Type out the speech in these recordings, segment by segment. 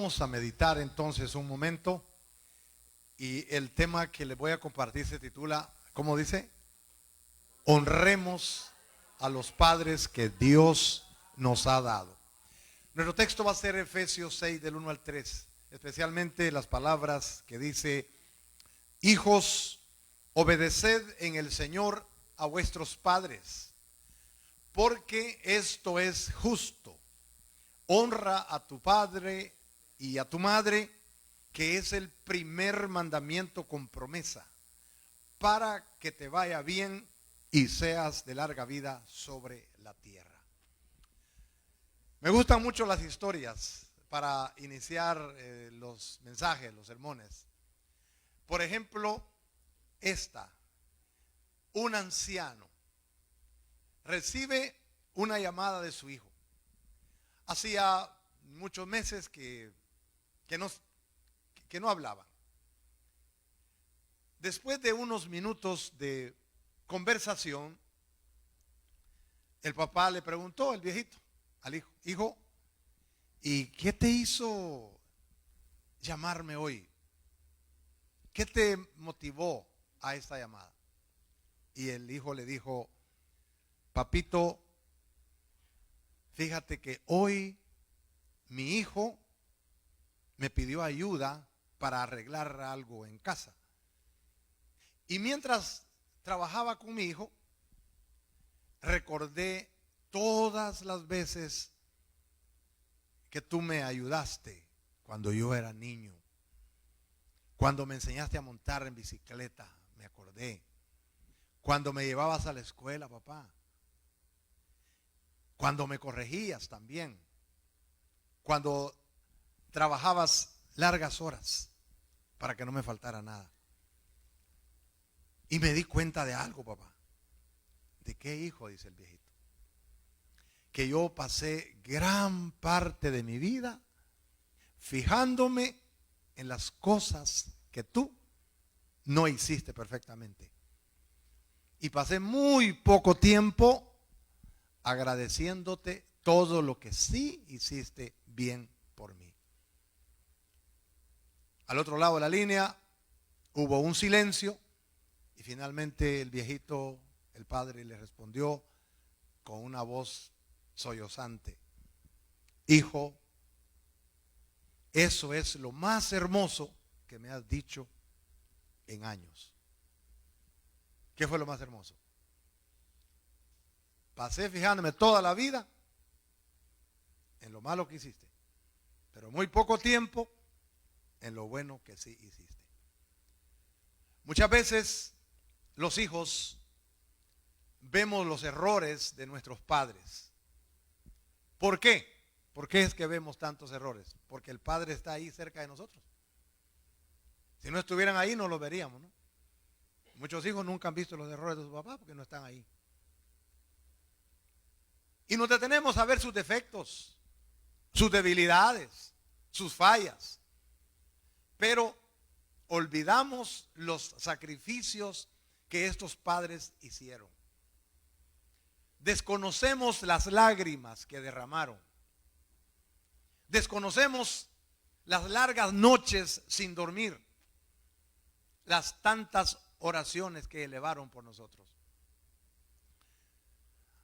Vamos a meditar entonces un momento y el tema que les voy a compartir se titula, ¿cómo dice? Honremos a los padres que Dios nos ha dado. Nuestro texto va a ser Efesios 6 del 1 al 3, especialmente las palabras que dice: hijos, obedeced en el Señor a vuestros padres, porque esto es justo. Honra a tu padre y a tu madre, que es el primer mandamiento con promesa, para que te vaya bien y seas de larga vida sobre la tierra. Me gustan mucho las historias para iniciar los mensajes, los sermones. Por ejemplo, un anciano recibe una llamada de su hijo. Hacía muchos meses que no hablaban. Después de unos minutos de conversación, el papá le preguntó, el viejito, al hijo: hijo, ¿y qué te hizo llamarme hoy? ¿Qué te motivó a esta llamada? Y el hijo le dijo: papito, fíjate que hoy mi hijo me pidió ayuda para arreglar algo en casa. Y mientras trabajaba con mi hijo, recordé todas las veces que tú me ayudaste cuando yo era niño. Cuando me enseñaste a montar en bicicleta, me acordé. Cuando me llevabas a la escuela, papá. Cuando me corregías también. Cuando trabajabas largas horas para que no me faltara nada. Y me di cuenta de algo, papá. ¿De qué, hijo? Dice el viejito. Que yo pasé gran parte de mi vida fijándome en las cosas que tú no hiciste perfectamente. Y pasé muy poco tiempo agradeciéndote todo lo que sí hiciste bien por mí. Al otro lado de la línea hubo un silencio y finalmente el viejito, el padre, le respondió con una voz sollozante: hijo, eso es lo más hermoso que me has dicho en años. ¿Qué fue lo más hermoso? Pasé fijándome toda la vida en lo malo que hiciste, pero muy poco tiempo en lo bueno que sí hiciste. Muchas veces los hijos vemos los errores de nuestros padres. ¿Por qué? ¿Por qué es que vemos tantos errores? Porque el padre está ahí cerca de nosotros. Si no estuvieran ahí no los veríamos, ¿no? Muchos hijos nunca han visto los errores de su papá porque no están ahí. Y nos detenemos a ver sus defectos, sus debilidades, sus fallas. Pero olvidamos los sacrificios que estos padres hicieron. Desconocemos las lágrimas que derramaron. Desconocemos las largas noches sin dormir. Las tantas oraciones que elevaron por nosotros.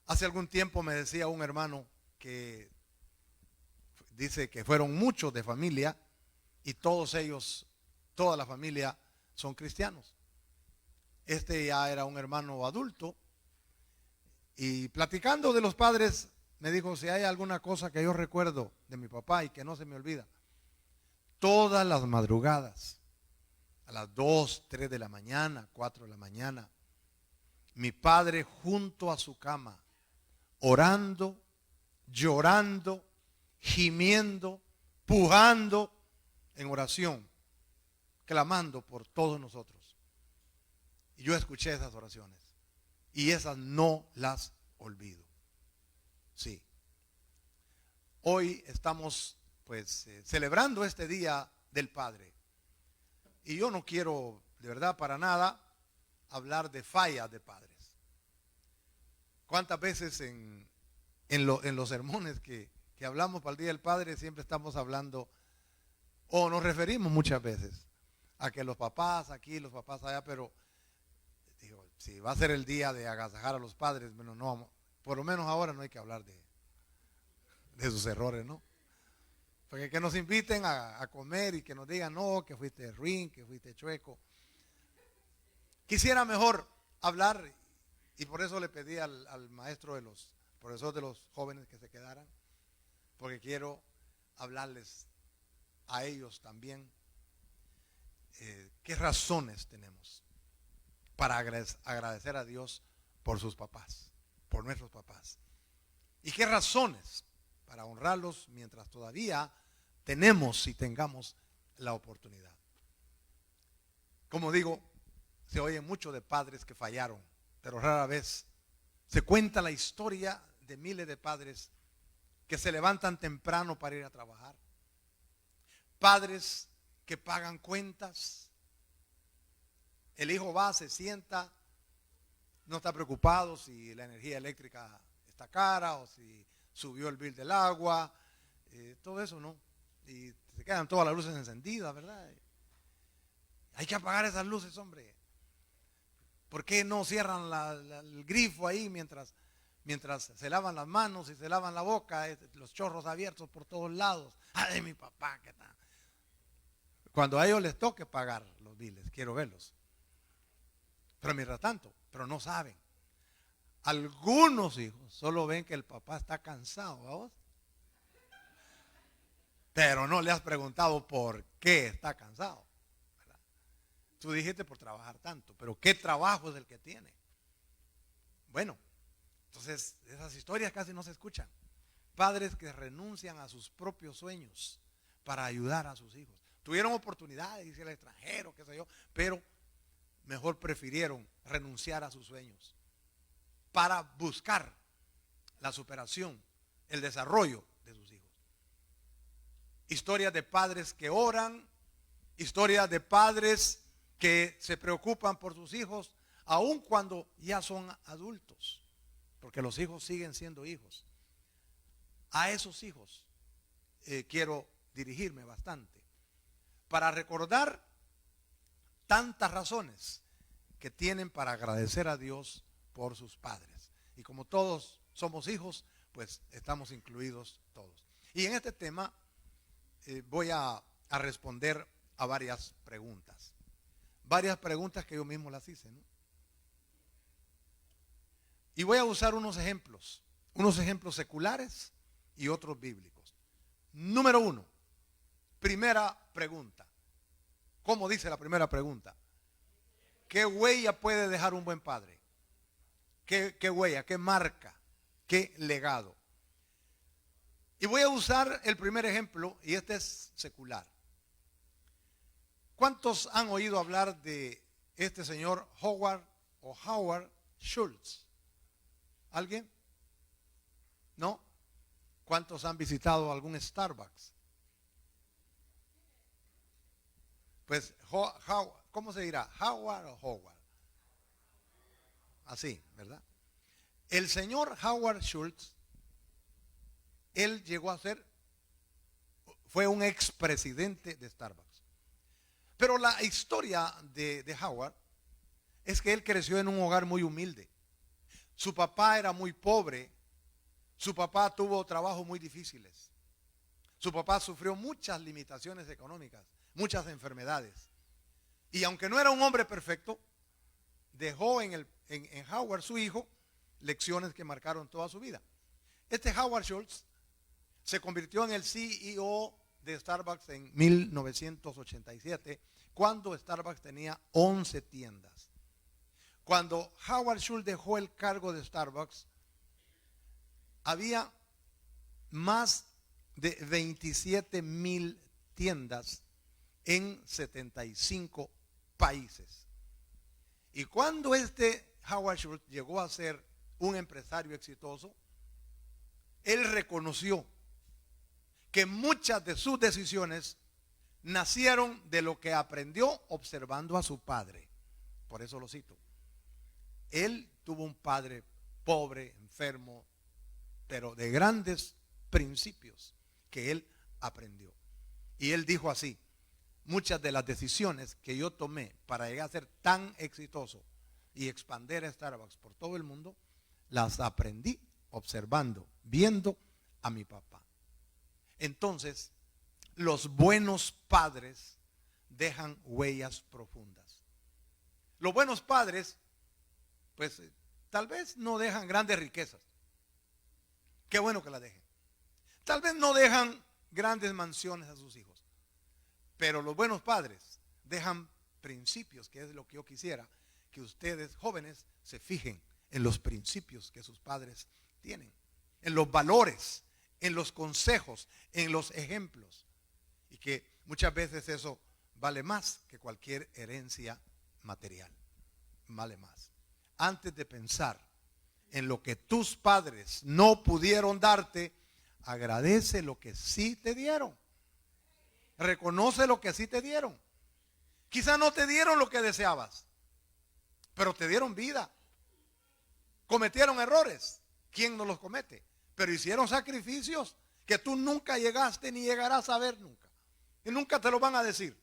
Hace algún tiempo me decía un hermano que dice que fueron muchos de familia y todos ellos, toda la familia son cristianos. Este ya era un hermano adulto y platicando de los padres me dijo: si hay alguna cosa que yo recuerdo de mi papá y que no se me olvida, todas las madrugadas, a las 2, 3 de la mañana, 4 de la mañana, mi padre junto a su cama, orando, llorando, gimiendo, pujando en oración, clamando por todos nosotros. Y yo escuché esas oraciones y esas no las olvido. Sí. Hoy estamos celebrando este Día del Padre. Y yo no quiero, de verdad, para nada, hablar de fallas de padres. ¿Cuántas veces en los sermones que hablamos para el Día del Padre siempre estamos hablando O nos referimos muchas veces a que los papás aquí, los papás allá, pero digo, si va a ser el día de agasajar a los padres, bueno, no, por lo menos ahora no hay que hablar de sus errores, ¿no? Porque que nos inviten a comer y que nos digan, no, que fuiste ruin, que fuiste chueco. Quisiera mejor hablar, y por eso le pedí al maestro de los profesores de los jóvenes que se quedaran, porque quiero hablarles a ellos también qué razones tenemos para agradecer a Dios por sus papás, por nuestros papás. Y qué razones para honrarlos mientras todavía tenemos y tengamos la oportunidad. Como digo, se oye mucho de padres que fallaron, pero rara vez se cuenta la historia de miles de padres que se levantan temprano para ir a trabajar. Padres que pagan cuentas. El hijo va, se sienta, no está preocupado si la energía eléctrica está cara o si subió el bill del agua, todo eso no. Y se quedan todas las luces encendidas, ¿verdad? Hay que apagar esas luces, hombre. ¿Por qué no cierran el grifo ahí mientras se lavan las manos y se lavan la boca? Los chorros abiertos por todos lados. Ay, mi papá, ¿qué tal? Cuando a ellos les toque pagar los biles, quiero verlos. Pero mientras tanto, pero no saben. Algunos hijos solo ven que el papá está cansado, ¿vos? Pero no le has preguntado por qué está cansado, ¿verdad? Tú dijiste por trabajar tanto, pero ¿qué trabajo es el que tiene? Bueno, entonces esas historias casi no se escuchan. Padres que renuncian a sus propios sueños para ayudar a sus hijos. Tuvieron oportunidades, irse al extranjero, qué sé yo, pero mejor prefirieron renunciar a sus sueños para buscar la superación, el desarrollo de sus hijos. Historias de padres que oran, historias de padres que se preocupan por sus hijos, aun cuando ya son adultos, porque los hijos siguen siendo hijos. A esos hijos quiero dirigirme bastante, para recordar tantas razones que tienen para agradecer a Dios por sus padres. Y como todos somos hijos, pues estamos incluidos todos. Y en este tema voy a responder a varias preguntas. Varias preguntas que yo mismo las hice, ¿no? Y voy a usar unos ejemplos seculares y otros bíblicos. Número 1, primera pregunta. ¿Cómo dice la primera pregunta? ¿Qué huella puede dejar un buen padre? ¿Qué huella? ¿Qué marca? ¿Qué legado? Y voy a usar el primer ejemplo, y este es secular. ¿Cuántos han oído hablar de este señor Howard Schultz? ¿Alguien? ¿No? ¿Cuántos han visitado algún Starbucks? Pues, ¿cómo se dirá? ¿Howard o Howard? Así, ¿verdad? El señor Howard Schultz, él fue un expresidente de Starbucks. Pero la historia de Howard es que él creció en un hogar muy humilde. Su papá era muy pobre. Su papá tuvo trabajos muy difíciles. Su papá sufrió muchas limitaciones económicas, muchas enfermedades. Y aunque no era un hombre perfecto, dejó en Howard, su hijo, lecciones que marcaron toda su vida. Este Howard Schultz se convirtió en el CEO de Starbucks en 1987, cuando Starbucks tenía 11 tiendas. Cuando Howard Schultz dejó el cargo de Starbucks, había más de 27,000 tiendas en 75 países. Y cuando este Howard Schultz llegó a ser un empresario exitoso, él reconoció que muchas de sus decisiones nacieron de lo que aprendió observando a su padre. Por eso lo cito. Él tuvo un padre pobre, enfermo, pero de grandes principios que él aprendió. Y él dijo así: muchas de las decisiones que yo tomé para llegar a ser tan exitoso y expandir Starbucks por todo el mundo, las aprendí observando, viendo a mi papá. Entonces, los buenos padres dejan huellas profundas. Los buenos padres, pues tal vez no dejan grandes riquezas. Qué bueno que las dejen. Tal vez no dejan grandes mansiones a sus hijos. Pero los buenos padres dejan principios, que es lo que yo quisiera que ustedes jóvenes se fijen en los principios que sus padres tienen, en los valores, en los consejos, en los ejemplos. Y que muchas veces eso vale más que cualquier herencia material. Vale más. Antes de pensar en lo que tus padres no pudieron darte, agradece lo que sí te dieron. Reconoce lo que sí te dieron. Quizá no te dieron lo que deseabas, pero te dieron vida. Cometieron errores. ¿Quién no los comete? Pero hicieron sacrificios que tú nunca llegaste ni llegarás a ver nunca. Y nunca te lo van a decir.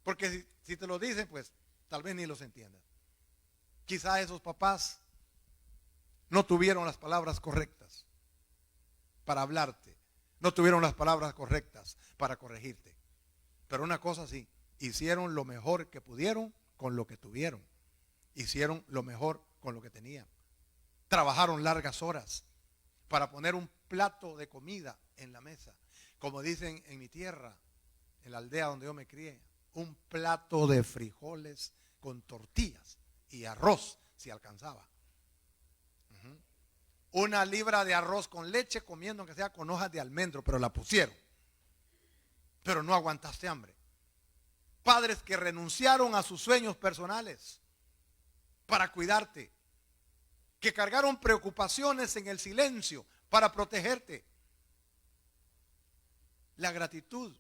Porque si te lo dicen, pues tal vez ni los entiendas. Quizá esos papás no tuvieron las palabras correctas para hablarte. No tuvieron las palabras correctas para corregirte. Pero una cosa sí, hicieron lo mejor que pudieron con lo que tuvieron. Hicieron lo mejor con lo que tenían. Trabajaron largas horas para poner un plato de comida en la mesa. Como dicen en mi tierra, en la aldea donde yo me crié, un plato de frijoles con tortillas y arroz, si alcanzaba. Una libra de arroz con leche, comiendo aunque sea con hojas de almendro, pero la pusieron. Pero no aguantaste hambre. Padres que renunciaron a sus sueños personales para cuidarte, que cargaron preocupaciones en el silencio para protegerte. La gratitud,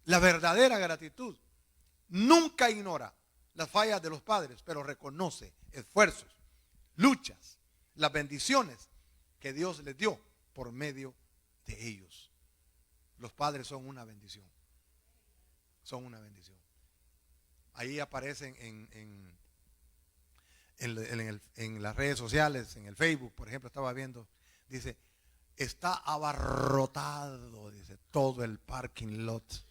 la verdadera gratitud, nunca ignora las fallas de los padres, pero reconoce esfuerzos, luchas, las bendiciones que Dios les dio por medio de ellos. Los padres son una bendición. Son una bendición. Ahí aparecen en las redes sociales, en el Facebook, por ejemplo, estaba viendo, dice, está abarrotado, dice, todo el parking lot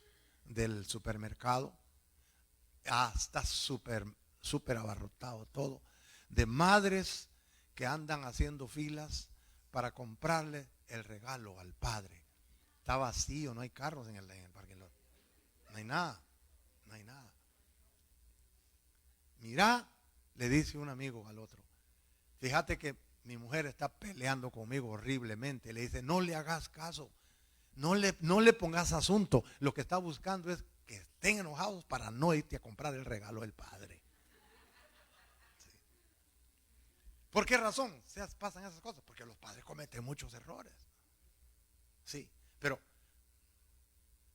del supermercado. Está súper abarrotado todo, de madres que andan haciendo filas para comprarle el regalo al padre. Está vacío, no hay carros en el parking lot. No hay nada, no hay nada. Mira, le dice un amigo al otro, fíjate que mi mujer está peleando conmigo horriblemente. Le dice, no le hagas caso, no le pongas asunto. Lo que está buscando es que estén enojados para no irte a comprar el regalo del padre. Sí. ¿Por qué razón pasan esas cosas? Porque los padres cometen muchos errores. Sí, pero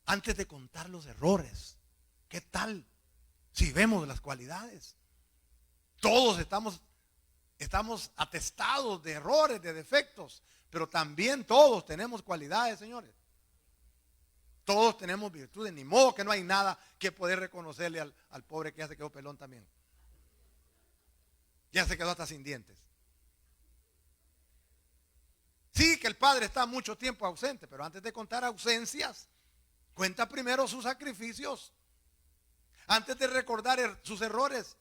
antes de contar los errores, ¿qué tal si vemos las cualidades? Todos estamos atestados de errores, de defectos, pero también todos tenemos cualidades, señores. Todos tenemos virtudes, ni modo que no hay nada que poder reconocerle al pobre que ya se quedó pelón también. Ya se quedó hasta sin dientes. Sí, que el padre está mucho tiempo ausente, pero antes de contar ausencias, cuenta primero sus sacrificios. Antes de recordar sus errores,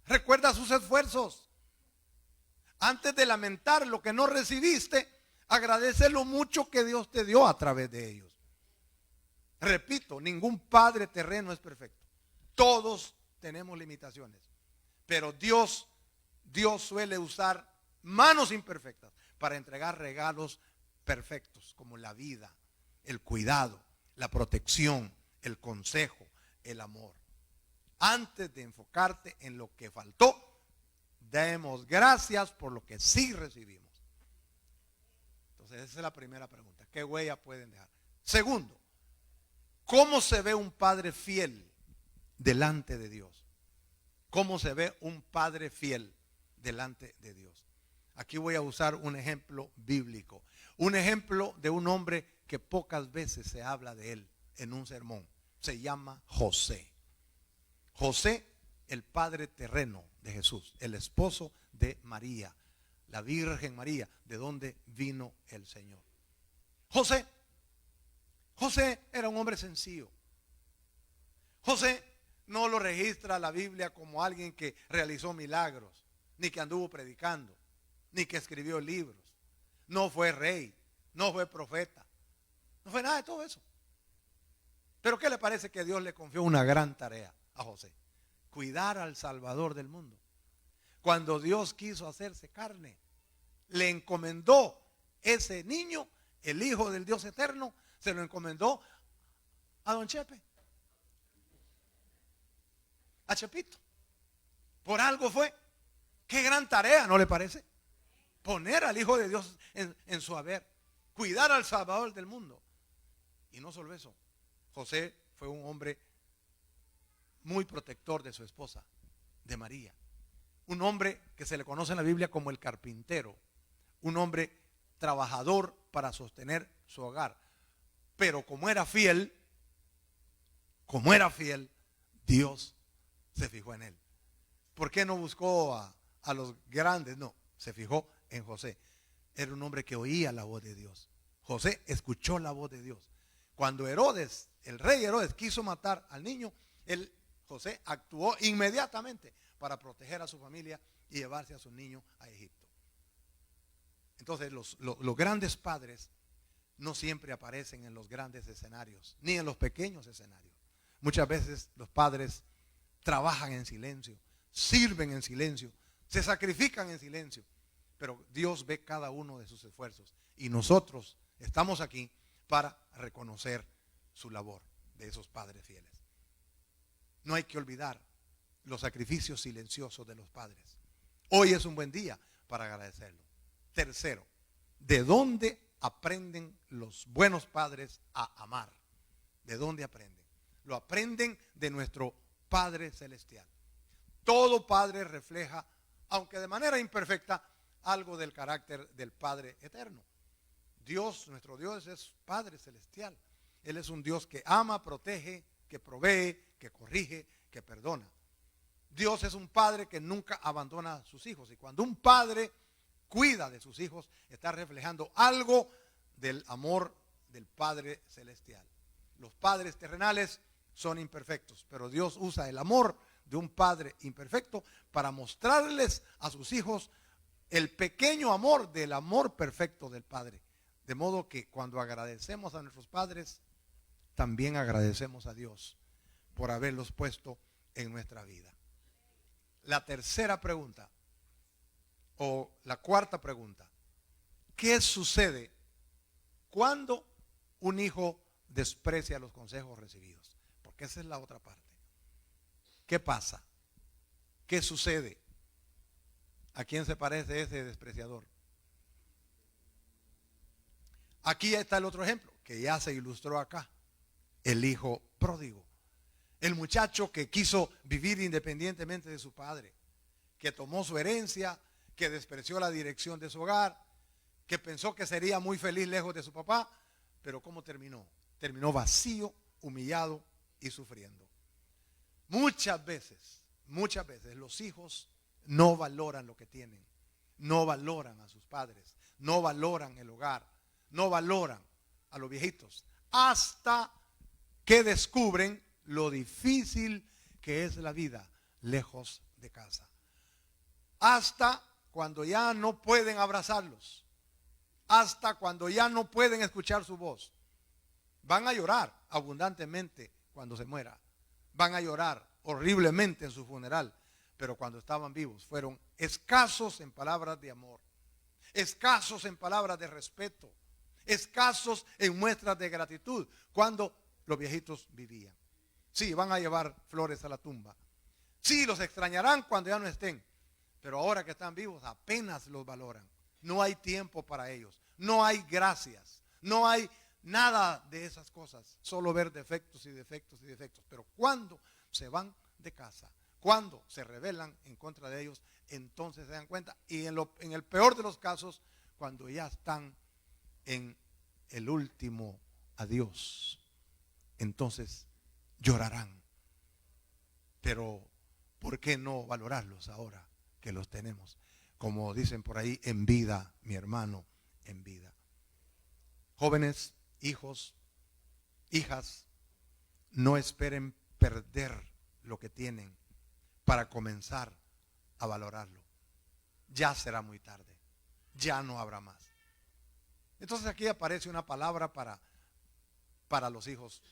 recuerda sus esfuerzos. Antes de lamentar lo que no recibiste, agradece lo mucho que Dios te dio a través de ellos. Repito, ningún padre terreno es perfecto. Todos tenemos limitaciones. Pero Dios suele usar manos imperfectas para entregar regalos perfectos, como la vida, el cuidado, la protección, el consejo, el amor. Antes de enfocarte en lo que faltó, demos gracias por lo que sí recibimos. Entonces esa es la primera pregunta. ¿Qué huella pueden dejar? Segundo, ¿cómo se ve un padre fiel delante de Dios? ¿Cómo se ve un padre fiel delante de Dios? Aquí voy a usar un ejemplo bíblico. Un ejemplo de un hombre que pocas veces se habla de él en un sermón. Se llama José. José, el padre terreno de Jesús, el esposo de María, la Virgen María, de donde vino el Señor. José era un hombre sencillo. José no lo registra la Biblia como alguien que realizó milagros, ni que anduvo predicando, ni que escribió libros. No fue rey, no fue profeta, no fue nada de todo eso. Pero ¿qué le parece que Dios le confió una gran tarea a José? Cuidar al Salvador del mundo. Cuando Dios quiso hacerse carne, le encomendó ese niño, el Hijo del Dios eterno, se lo encomendó a don Chepe, a Chepito. Por algo fue. Qué gran tarea, ¿no le parece? Poner al Hijo de Dios en su haber, cuidar al Salvador del mundo. Y no solo eso, José fue un hombre muy protector de su esposa, de María. Un hombre que se le conoce en la Biblia como el carpintero. Un hombre trabajador para sostener su hogar. Pero como era fiel, Dios se fijó en él. ¿Por qué no buscó a los grandes? No, se fijó en José. Era un hombre que oía la voz de Dios. José escuchó la voz de Dios. Cuando Herodes, el rey Herodes, quiso matar al niño, José actuó inmediatamente para proteger a su familia y llevarse a su niño a Egipto. Entonces los grandes padres no siempre aparecen en los grandes escenarios, ni en los pequeños escenarios. Muchas veces los padres trabajan en silencio, sirven en silencio, se sacrifican en silencio, pero Dios ve cada uno de sus esfuerzos y nosotros estamos aquí para reconocer su labor de esos padres fieles. No hay que olvidar los sacrificios silenciosos de los padres. Hoy es un buen día para agradecerlo. Tercero, ¿de dónde aprenden los buenos padres a amar? ¿De dónde aprenden? Lo aprenden de nuestro Padre Celestial. Todo padre refleja, aunque de manera imperfecta, algo del carácter del Padre Eterno. Dios, nuestro Dios, es Padre Celestial. Él es un Dios que ama, protege, que provee, que corrige, que perdona. Dios es un padre que nunca abandona a sus hijos. Y cuando un padre cuida de sus hijos, está reflejando algo del amor del Padre Celestial. Los padres terrenales son imperfectos, pero Dios usa el amor de un padre imperfecto para mostrarles a sus hijos el pequeño amor del amor perfecto del Padre. De modo que cuando agradecemos a nuestros padres, también agradecemos a Dios por haberlos puesto en nuestra vida. La tercera pregunta, o la cuarta pregunta: ¿qué sucede cuando un hijo desprecia los consejos recibidos? Porque esa es la otra parte. ¿Qué pasa? ¿Qué sucede? ¿A quién se parece ese despreciador? Aquí está el otro ejemplo que ya se ilustró acá: el hijo pródigo. El muchacho que quiso vivir independientemente de su padre, que tomó su herencia, que despreció la dirección de su hogar, que pensó que sería muy feliz lejos de su papá, pero ¿cómo terminó? Terminó vacío, humillado y sufriendo. Muchas veces los hijos no valoran lo que tienen, no valoran a sus padres, no valoran el hogar, no valoran a los viejitos, hasta que descubren lo difícil que es la vida lejos de casa. Hasta cuando ya no pueden abrazarlos, hasta cuando ya no pueden escuchar su voz. Van a llorar abundantemente cuando se muera, van a llorar horriblemente en su funeral, pero cuando estaban vivos fueron escasos en palabras de amor, escasos en palabras de respeto, escasos en muestras de gratitud cuando los viejitos vivían. Sí, van a llevar flores a la tumba, sí, los extrañarán cuando ya no estén, pero ahora que están vivos apenas los valoran. No hay tiempo para ellos, no hay gracias, no hay nada de esas cosas, solo ver defectos y defectos y defectos. Pero cuando se van de casa, cuando se rebelan en contra de ellos, entonces se dan cuenta. Y en el peor de los casos, cuando ya están en el último adiós, entonces llorarán. Pero ¿por qué no valorarlos ahora que los tenemos? Como dicen por ahí, en vida, mi hermano, en vida. Jóvenes, hijos, hijas, no esperen perder lo que tienen para comenzar a valorarlo. Ya será muy tarde, ya no habrá más. Entonces aquí aparece una palabra para los hijos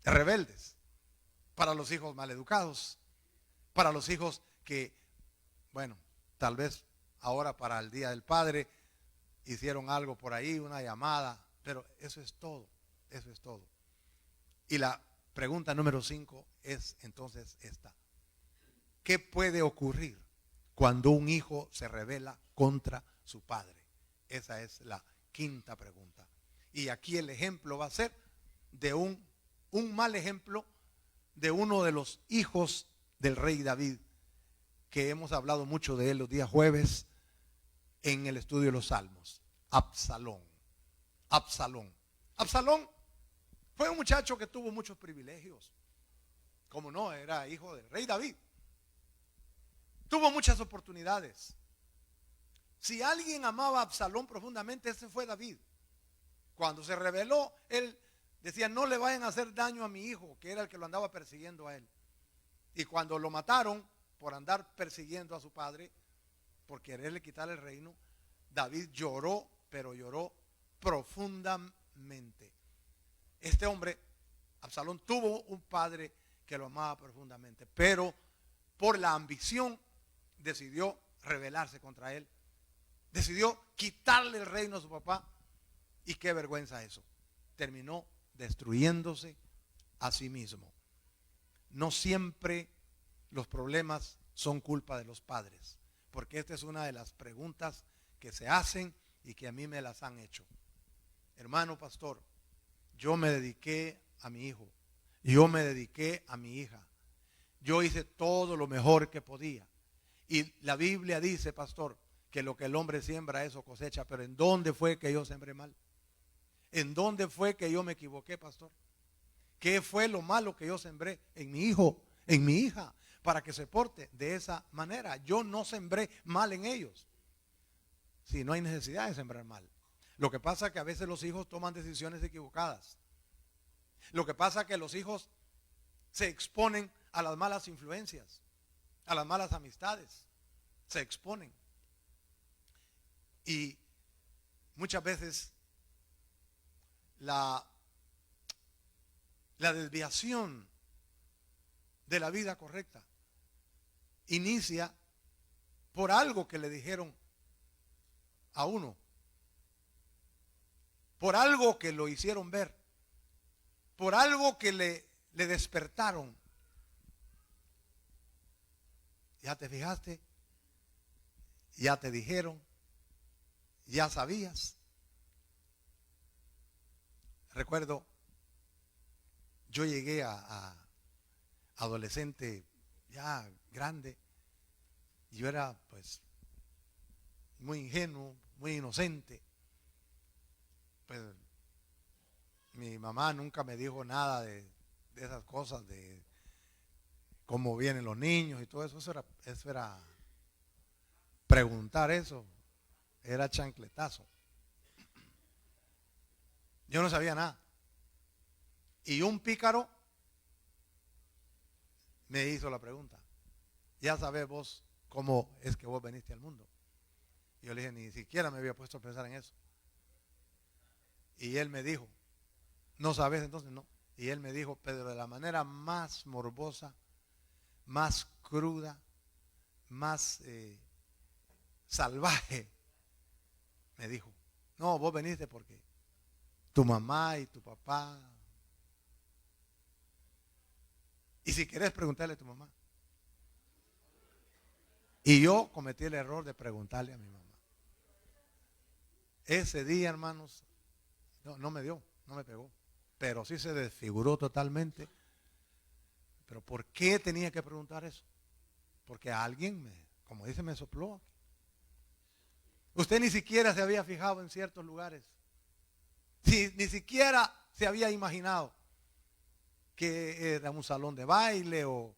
rebeldes, para los hijos maleducados, para los hijos que, bueno, tal vez ahora para el Día del Padre hicieron algo por ahí, una llamada, pero eso es todo, eso es todo. Y la pregunta número 5 es entonces esta: ¿qué puede ocurrir cuando un hijo se rebela contra su padre? Esa es la quinta pregunta. Y aquí el ejemplo va a ser de un mal ejemplo de uno de los hijos del rey David, que hemos hablado mucho de él los días jueves en el estudio de los Salmos. Absalón. Absalón fue un muchacho que tuvo muchos privilegios. Como no, era hijo del rey David. Tuvo muchas oportunidades. Si alguien amaba a Absalón profundamente, ese fue David. Cuando se rebeló, él decía: no le vayan a hacer daño a mi hijo, que era el que lo andaba persiguiendo a él. Y cuando lo mataron por andar persiguiendo a su padre, por quererle quitar el reino, David lloró, pero lloró profundamente. Este hombre, Absalón, tuvo un padre que lo amaba profundamente, pero por la ambición decidió rebelarse contra él. Decidió quitarle el reino a su papá. Y qué vergüenza eso. Terminó destruyéndose a sí mismo. No siempre los problemas son culpa de los padres, porque esta es una de las preguntas que se hacen y que a mí me las han hecho. Hermano pastor, yo me dediqué a mi hijo, yo me dediqué a mi hija, yo hice todo lo mejor que podía. Y la Biblia dice, pastor, que lo que el hombre siembra eso cosecha. Pero ¿en dónde fue que yo sembré mal? ¿En dónde fue que yo me equivoqué, pastor? ¿Qué fue lo malo que yo sembré en mi hijo, en mi hija, para que se porte de esa manera? Yo no sembré mal en ellos. Si no hay necesidad de sembrar mal. Lo que pasa es que a veces los hijos toman decisiones equivocadas. Lo que pasa es que los hijos se exponen a las malas influencias, a las malas amistades. Se exponen. Y muchas veces la desviación de la vida correcta inicia por algo que le dijeron a uno, por algo que lo hicieron ver, por algo que le despertaron. ¿Ya te fijaste? ¿Ya te dijeron? ¿Ya sabías? Recuerdo, yo llegué a adolescente ya grande. Yo era pues muy ingenuo, muy inocente. Pues mi mamá nunca me dijo nada de esas cosas, de cómo vienen los niños y todo eso. Eso era preguntar eso. Era chancletazo. Yo no sabía nada. Y un pícaro me hizo la pregunta: ya sabes vos cómo es que vos veniste al mundo. Y yo le dije: ni siquiera me había puesto a pensar en eso. Y él me dijo: ¿no sabes entonces? No. Y él me dijo, pero de la manera más morbosa, más cruda, más salvaje, me dijo: no, vos veniste porque tu mamá y tu papá. Y si querés preguntarle a tu mamá. Y yo cometí el error de preguntarle a mi mamá. Ese día, hermanos, no me dio, no me pegó, pero sí se desfiguró totalmente. Pero ¿por qué tenía que preguntar eso? Porque alguien como dice, me sopló. Usted ni siquiera se había fijado en ciertos lugares. Ni siquiera se había imaginado que era un salón de baile o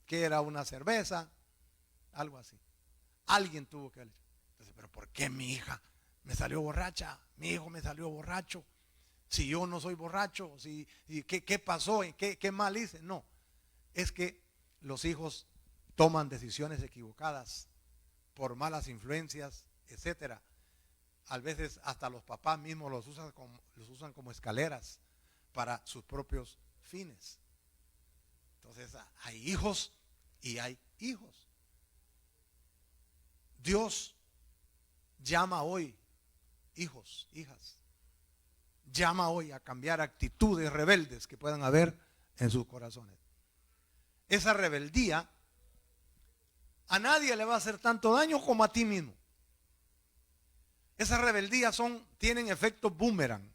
que era una cerveza, algo así. Alguien tuvo que haber dicho. Entonces, pero ¿por qué mi hija me salió borracha? Mi hijo me salió borracho. Si yo no soy borracho, ¿qué pasó? ¿Qué mal hice? No, es que los hijos toman decisiones equivocadas por malas influencias, etcétera. A veces hasta los papás mismos los usan como escaleras para sus propios fines. Entonces hay hijos y hay hijos. Dios llama hoy hijos, hijas. Llama hoy a cambiar actitudes rebeldes que puedan haber en sus corazones. Esa rebeldía a nadie le va a hacer tanto daño como a ti mismo. Esas rebeldías tienen efecto boomerang.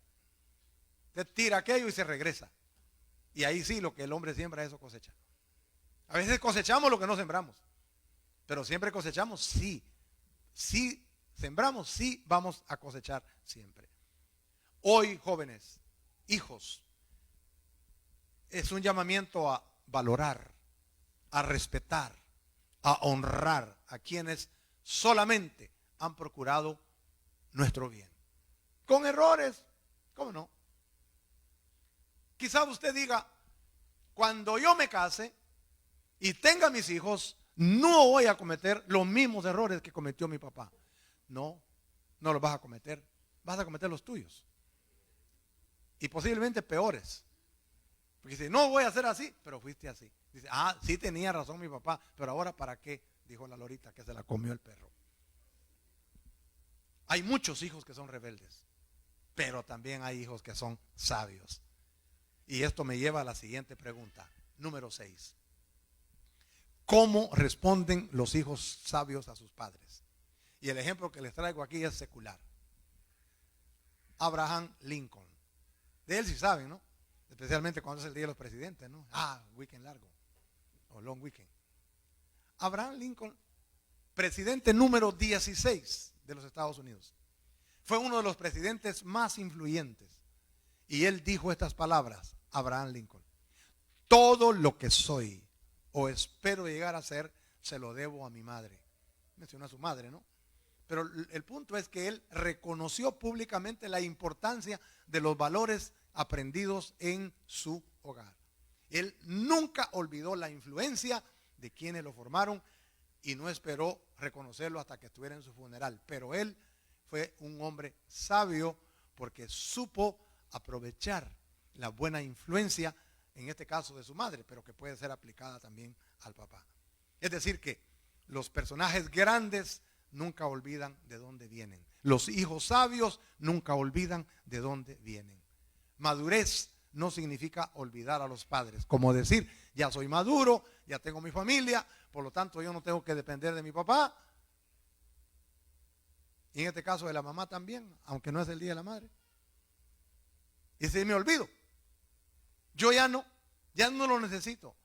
Te tira aquello y se regresa. Y ahí sí, lo que el hombre siembra, eso cosecha. A veces cosechamos lo que no sembramos. Pero siempre cosechamos, sí. Si sembramos, sí vamos a cosechar siempre. Hoy, jóvenes, hijos, es un llamamiento a valorar, a respetar, a honrar a quienes solamente han procurado nuestro bien. Con errores, ¿cómo no? Quizá usted diga, cuando yo me case y tenga mis hijos, no voy a cometer los mismos errores que cometió mi papá. No, no los vas a cometer. Vas a cometer los tuyos. Y posiblemente peores. Porque dice, no voy a hacer así, pero fuiste así. Dice, sí tenía razón mi papá, pero ahora ¿para qué? Dijo la lorita que se la comió el perro. Hay muchos hijos que son rebeldes, pero también hay hijos que son sabios. Y esto me lleva a la siguiente pregunta, número 6. ¿Cómo responden los hijos sabios a sus padres? Y el ejemplo que les traigo aquí es secular. Abraham Lincoln. De él sí saben, ¿no? Especialmente cuando es el día de los presidentes, ¿no? Weekend largo o long weekend. Abraham Lincoln, presidente número 16 de los Estados Unidos. Fue uno de los presidentes más influyentes. Y él dijo estas palabras, Abraham Lincoln: todo lo que soy o espero llegar a ser, se lo debo a mi madre. Mencionó a su madre, ¿no? Pero el punto es que él reconoció públicamente la importancia de los valores aprendidos en su hogar. Él nunca olvidó la influencia de quienes lo formaron y no esperó reconocerlo hasta que estuviera en su funeral. Pero él fue un hombre sabio porque supo aprovechar la buena influencia, en este caso de su madre, pero que puede ser aplicada también al papá. Es decir que los personajes grandes nunca olvidan de dónde vienen. Los hijos sabios nunca olvidan de dónde vienen. Madurez no significa olvidar a los padres, como decir, ya soy maduro, ya tengo mi familia, por lo tanto yo no tengo que depender de mi papá. Y en este caso de la mamá también, aunque no es el día de la madre. Y si me olvido, yo ya no lo necesito.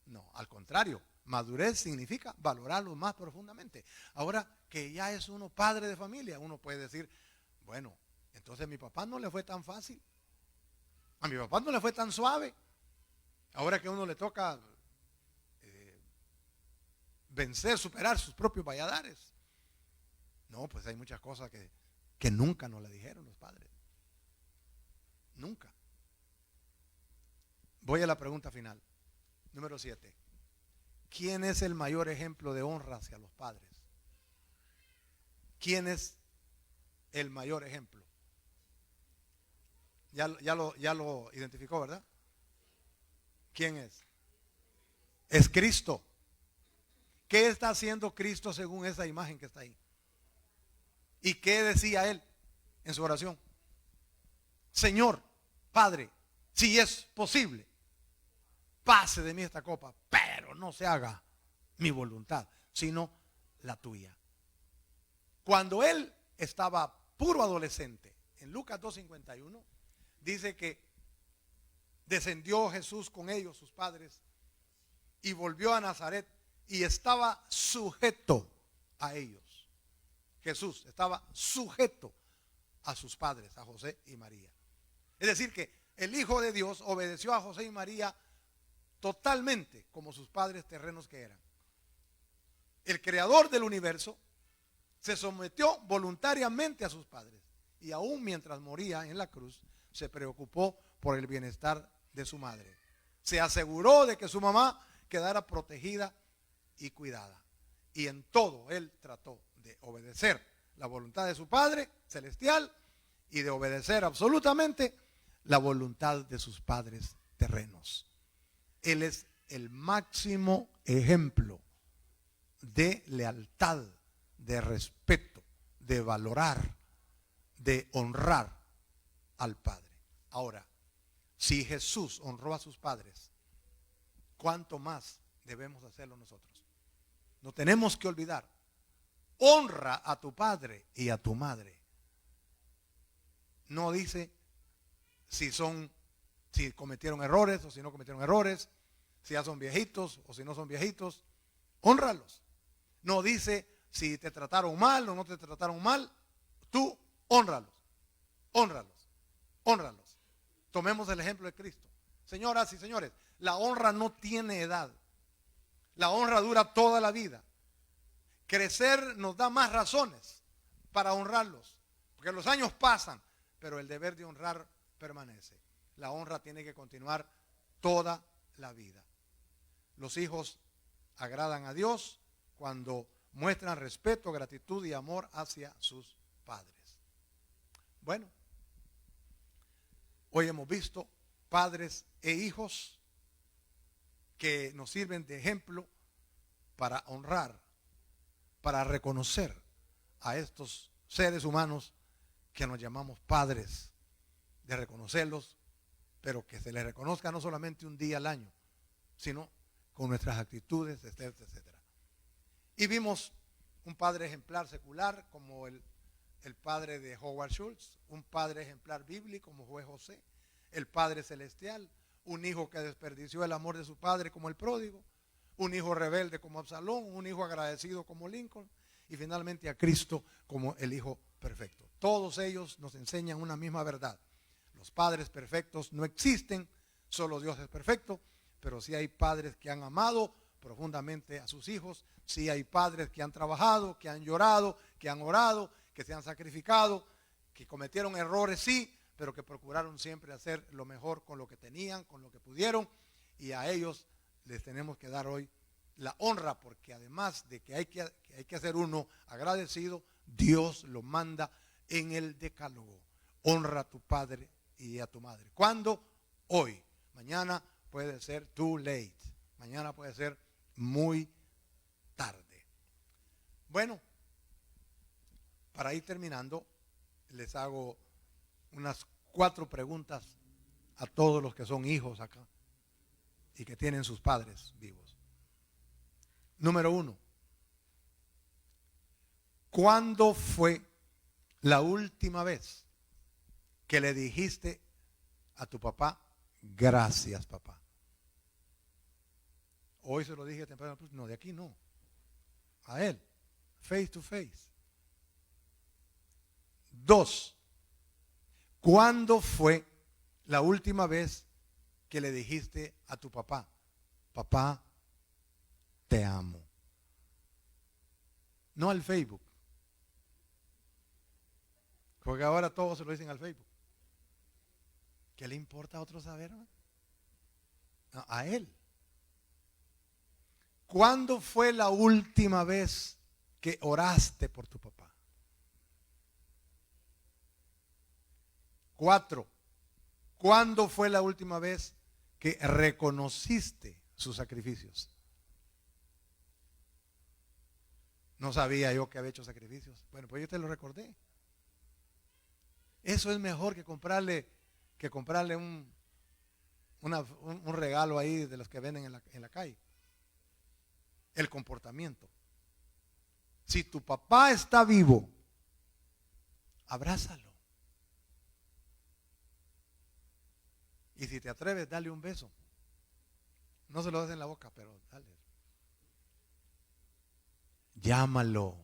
No, al contrario, madurez significa valorarlo más profundamente. Ahora que ya es uno padre de familia, uno puede decir, bueno, entonces a mi papá no le fue tan fácil, a mi papá no le fue tan suave. Ahora que a uno le toca vencer, superar sus propios valladares. No, pues hay muchas cosas que nunca nos le dijeron los padres. Nunca. Voy a la pregunta final. Número 7. ¿Quién es el mayor ejemplo de honra hacia los padres? ¿Quién es el mayor ejemplo? Ya lo identificó, ¿verdad? ¿Quién es? Es Cristo. ¿Qué está haciendo Cristo según esa imagen que está ahí? ¿Y qué decía él en su oración? Señor, Padre, si es posible, pase de mí esta copa, pero no se haga mi voluntad, sino la tuya. Cuando él estaba puro adolescente, en Lucas 2:51, dice que descendió Jesús con ellos, sus padres, y volvió a Nazaret y estaba sujeto a ellos. Jesús estaba sujeto a sus padres, a José y María. Es decir que el Hijo de Dios obedeció a José y María totalmente como sus padres terrenos que eran. El creador del universo se sometió voluntariamente a sus padres y aún mientras moría en la cruz se preocupó por el bienestar de su madre. Se aseguró de que su mamá quedara protegida y cuidada. Y en todo él trató de obedecer la voluntad de su Padre celestial y de obedecer absolutamente la voluntad de sus padres terrenos. Él es el máximo ejemplo de lealtad, de respeto, de valorar, de honrar al Padre. Ahora, si Jesús honró a sus padres, ¿cuánto más debemos hacerlo nosotros? No tenemos que olvidar, honra a tu padre y a tu madre. No dice si cometieron errores o si no cometieron errores, si ya son viejitos o si no son viejitos, hónralos. No dice si te trataron mal o no te trataron mal, tú hónralos, hónralos, hónralos. Tomemos el ejemplo de Cristo. Señoras y señores, la honra no tiene edad. La honra dura toda la vida. Crecer nos da más razones para honrarlos, porque los años pasan, pero el deber de honrar permanece. La honra tiene que continuar toda la vida. Los hijos agradan a Dios cuando muestran respeto, gratitud y amor hacia sus padres. Bueno, hoy hemos visto padres e hijos que nos sirven de ejemplo para honrar, para reconocer a estos seres humanos que nos llamamos padres, de reconocerlos, pero que se les reconozca no solamente un día al año, sino con nuestras actitudes, etcétera, etcétera. Y vimos un padre ejemplar secular como el padre de Howard Schultz, un padre ejemplar bíblico como fue José, el Padre Celestial, un hijo que desperdició el amor de su padre como el pródigo, un hijo rebelde como Absalón, un hijo agradecido como Lincoln y finalmente a Cristo como el Hijo perfecto. Todos ellos nos enseñan una misma verdad. Los padres perfectos no existen, solo Dios es perfecto, pero sí hay padres que han amado profundamente a sus hijos, sí hay padres que han trabajado, que han llorado, que han orado, que se han sacrificado, que cometieron errores sí, pero que procuraron siempre hacer lo mejor con lo que tenían, con lo que pudieron, y a ellos les tenemos que dar hoy la honra, porque además de que hay que ser uno agradecido, Dios lo manda en el decálogo. Honra a tu padre y a tu madre. ¿Cuándo? Hoy. Mañana puede ser too late. Mañana puede ser muy tarde. Bueno, para ir terminando, les hago unas 4 preguntas a todos los que son hijos acá y que tienen sus padres vivos. Número 1. ¿Cuándo fue la última vez que le dijiste a tu papá, gracias papá? Hoy se lo dije temprano, no, de aquí no. A él, face to face. 2. ¿Cuándo fue la última vez que le dijiste a tu papá, papá, te amo? No al Facebook, porque ahora todos se lo dicen al Facebook. ¿Qué le importa a otros saber? No, a él. ¿Cuándo fue la última vez que oraste por tu papá? 4. ¿Cuándo fue la última vez que reconociste sus sacrificios? No sabía yo que había hecho sacrificios. Bueno, pues yo te lo recordé. Eso es mejor que comprarle un regalo ahí de los que venden en la calle. El comportamiento. Si tu papá está vivo, abrázalo. Y si te atreves, dale un beso. No se lo des en la boca, pero dale. Llámalo.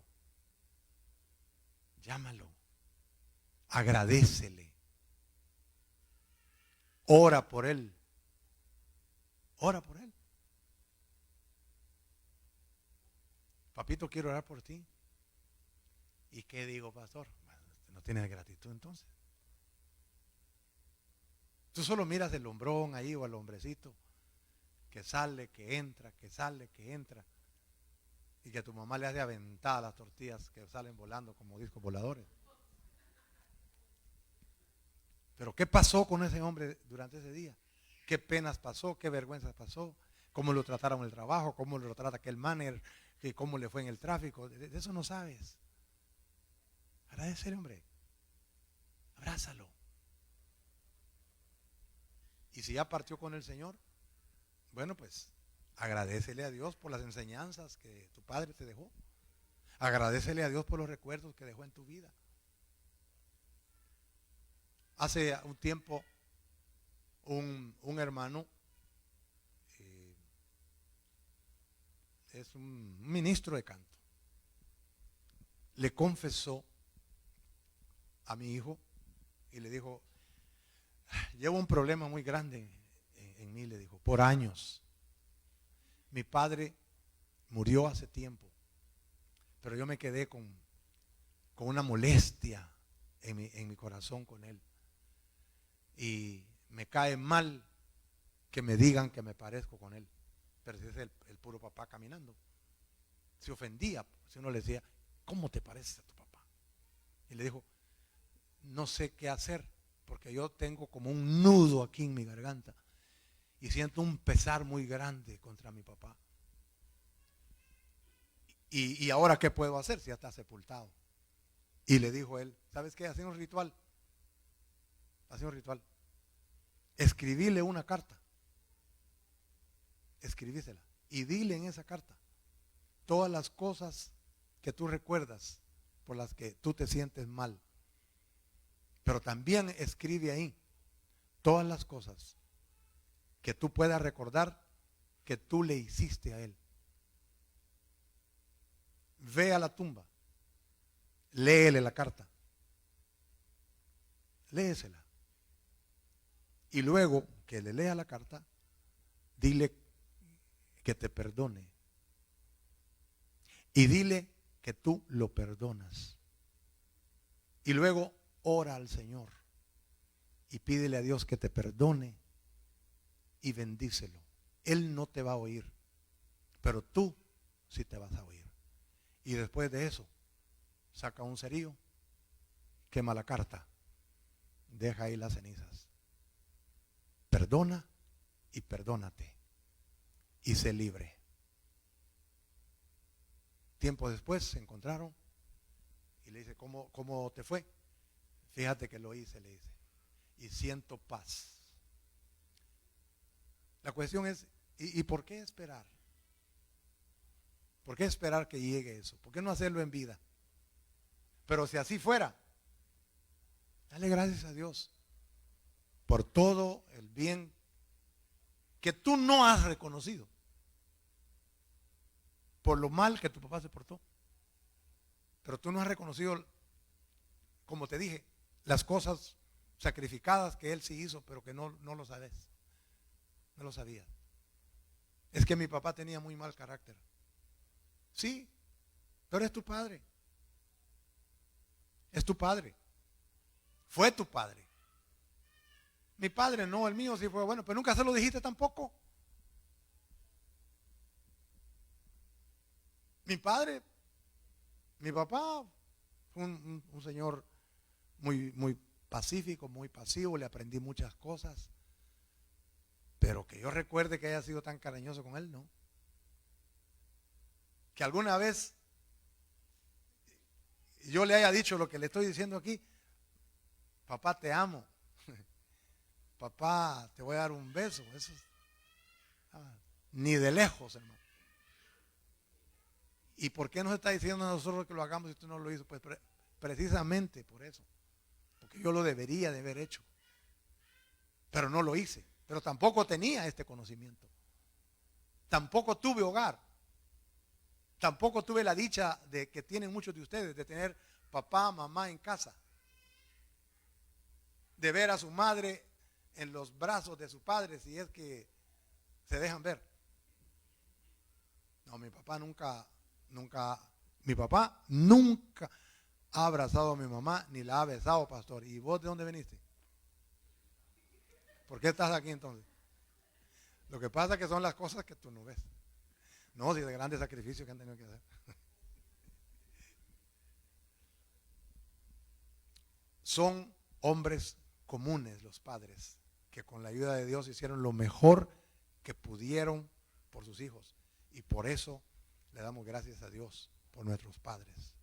Llámalo. Agradécele. ora por él. Ora por él. Papito, quiero orar por ti. ¿Y qué digo, pastor? No tienes gratitud entonces. Tú solo miras el hombrón ahí o al hombrecito que sale, que entra, que sale, que entra. Y que tu mamá le hace aventar las tortillas que salen volando como discos voladores. Pero ¿qué pasó con ese hombre durante ese día? ¿Qué penas pasó? ¿Qué vergüenzas pasó? ¿Cómo lo trataron en el trabajo? ¿Cómo lo trata aquel manager? ¿Cómo le fue en el tráfico? De eso no sabes. Agradecele, hombre. Abrázalo. Y si ya partió con el Señor, bueno, pues agradécele a Dios por las enseñanzas que tu padre te dejó. Agradécele a Dios por los recuerdos que dejó en tu vida. Hace un tiempo, un hermano, es un ministro de canto, le confesó a mi hijo y le dijo: llevo un problema muy grande en mí, le dijo, por años. Mi padre murió hace tiempo, pero yo me quedé con una molestia en mi corazón con él. Y me cae mal que me digan que me parezco con él. Pero ese es el puro papá caminando. Se ofendía si uno le decía: ¿cómo te pareces a tu papá? Y le dijo: no sé qué hacer, porque yo tengo como un nudo aquí en mi garganta y siento un pesar muy grande contra mi papá. Y ahora ¿qué puedo hacer si ya está sepultado? Y le dijo él: ¿sabes qué? Hacía un ritual. Escribíle una carta. Escribísela y dile en esa carta todas las cosas que tú recuerdas por las que tú te sientes mal. Pero también escribe ahí todas las cosas que tú puedas recordar que tú le hiciste a él. Ve a la tumba, léele la carta, léesela. Y luego que le lea la carta, dile que te perdone. Y dile que tú lo perdonas. Y luego ora al Señor y pídele a Dios que te perdone y bendícelo. Él no te va a oír, pero tú sí te vas a oír. Y después de eso, saca un cerillo, quema la carta, deja ahí las cenizas. Perdona y perdónate y sé libre. Tiempo después se encontraron y le dice: ¿Cómo te fue? Fíjate que lo hice, le dice, y siento paz. La cuestión es, ¿y por qué esperar? ¿Por qué esperar que llegue eso? ¿Por qué no hacerlo en vida? Pero si así fuera, dale gracias a Dios por todo el bien que tú no has reconocido, por lo mal que tu papá se portó. Pero tú no has reconocido, como te dije, las cosas sacrificadas que él sí hizo, pero que no lo sabes. No lo sabías. Es que mi papá tenía muy mal carácter. Sí, pero es tu padre. Es tu padre. Fue tu padre. Mi padre no, el mío sí fue bueno, pero nunca se lo dijiste tampoco. Mi padre, mi papá, fue un señor muy pacífico, muy pasivo, le aprendí muchas cosas. Pero que yo recuerde que haya sido tan cariñoso con él, no. Que alguna vez yo le haya dicho lo que le estoy diciendo aquí: papá, te amo. Papá, te voy a dar un beso. Eso ni de lejos, hermano. ¿Y por qué nos está diciendo a nosotros que lo hagamos si tú no lo hizo? Pues precisamente por eso. Porque yo lo debería de haber hecho. Pero no lo hice. Pero tampoco tenía este conocimiento. Tampoco tuve hogar. Tampoco tuve la dicha de que tienen muchos de ustedes, de tener papá, mamá en casa. De ver a su madre en los brazos de su padre si es que se dejan ver. No, mi papá nunca ha abrazado a mi mamá ni la ha besado, pastor. ¿Y vos de dónde veniste? ¿Por qué estás aquí entonces? Lo que pasa es que son las cosas que tú no ves. No, si de grandes sacrificios que han tenido que hacer. Son hombres comunes los padres que con la ayuda de Dios hicieron lo mejor que pudieron por sus hijos. Y por eso le damos gracias a Dios por nuestros padres.